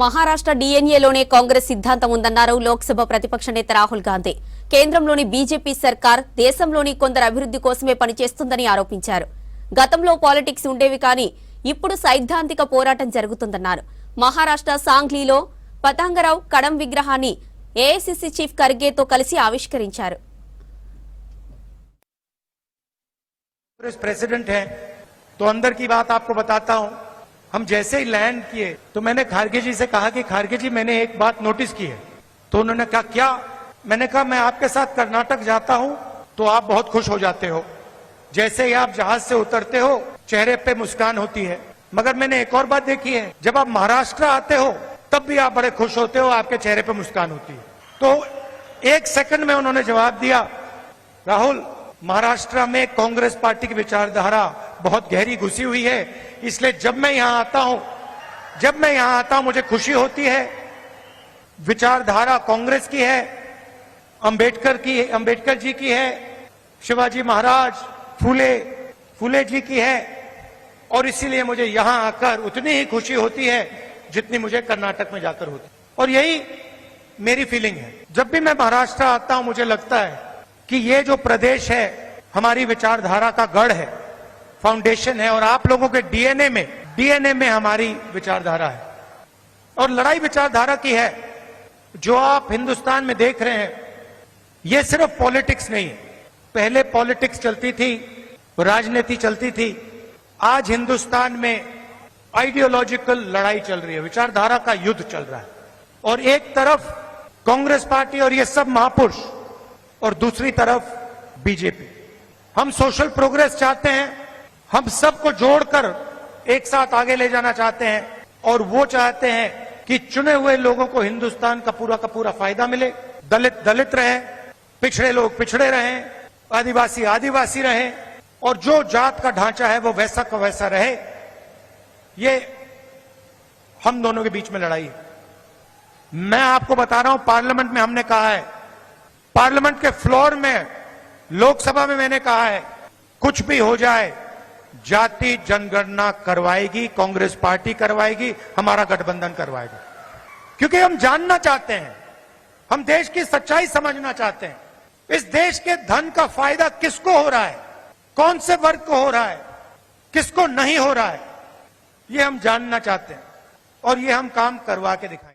మహారాష్ట్ర డీఎన్ఏలోనే కాంగ్రెస్ సిద్ధాంతం ఉందన్నారు లోక్సభ ప్రతిపక్ష నేత రాహుల్ గాంధీ. కేంద్రంలోని బీజేపీ సర్కార్ దేశంలోని కొందరు అభివృద్ధి కోసమే పనిచేస్తుందని ఆరోపించారు. గతంలో పాలిటిక్స్ ఉండేవి కానీ ఇప్పుడు సైద్ధాంతిక పోరాటం జరుగుతుందన్నారు. మహారాష్ట్ర సాంగ్లీలో పతంగరావు కడం విగ్రహాన్ని ఏఐసీసీ చీఫ్ ఖర్గేతో కలిసి ఆవిష్కరించారు. प्रेसिडेंट है तो अंदर की बात आपको बताता हूं। हम जैसे ही लैंड किए तो मैंने खारगे जी से कहा कि खारगे जी मैंने एक बात नोटिस की है। तो उन्होंने कहा क्या? मैंने कहा मैं आपके साथ कर्नाटक जाता हूं तो आप बहुत खुश हो जाते हो, जैसे ही आप जहाज से उतरते हो चेहरे पे मुस्कान होती है। मगर मैंने एक और बात देखी है, जब आप महाराष्ट्र आते हो तब भी आप बड़े खुश होते हो, आपके चेहरे पे मुस्कान होती है। तो एक सेकंड में उन्होंने जवाब दिया, राहुल महाराष्ट्र में कांग्रेस पार्टी की विचारधारा बहुत गहरी घुसी हुई है, इसलिए जब मैं यहां आता हूं मुझे खुशी होती है। विचारधारा कांग्रेस की है, अंबेडकर जी की है, शिवाजी महाराज फूले जी की है, और इसीलिए मुझे यहां आकर उतनी ही खुशी होती है जितनी मुझे कर्नाटक में जाकर होती। और यही मेरी फीलिंग है। जब भी मैं महाराष्ट्र आता हूं मुझे लगता है कि ये जो प्रदेश है हमारी विचारधारा का गढ़ है, फाउंडेशन है, और आप लोगों के डीएनए में हमारी विचारधारा है। और लड़ाई विचारधारा की है। जो आप हिंदुस्तान में देख रहे हैं ये सिर्फ पॉलिटिक्स नहीं है। पहले पॉलिटिक्स चलती थी, राजनीति चलती थी, आज हिंदुस्तान में आइडियोलॉजिकल लड़ाई चल रही है, विचारधारा का युद्ध चल रहा है। और एक तरफ कांग्रेस पार्टी और ये सब महापुरुष, और दूसरी तरफ बीजेपी। हम सोशल प्रोग्रेस चाहते हैं, हम सबको जोड़कर एक साथ आगे ले जाना चाहते हैं, और वो चाहते हैं कि चुने हुए लोगों को हिंदुस्तान का पूरा फायदा मिले, दलित रहे, पिछड़े लोग पिछड़े रहें, आदिवासी रहें, और जो जात का ढांचा है वो वैसा का वैसा रहे। ये हम दोनों के बीच में लड़ाई है। मैं आपको बता रहा हूं, पार्लियामेंट में हमने कहा है, पार्लियामेंट के फ्लोर में, लोकसभा में मैंने कहा है, कुछ भी हो जाए जाति जनगणना करवाएगी कांग्रेस पार्टी, करवाएगी, हमारा गठबंधन करवाएगा। क्योंकि हम जानना चाहते हैं, हम देश की सच्चाई समझना चाहते हैं। इस देश के धन का फायदा किसको हो रहा है, कौन से वर्ग को हो रहा है, किसको नहीं हो रहा है, ये हम जानना चाहते हैं, और ये हम काम करवा के दिखाएंगे।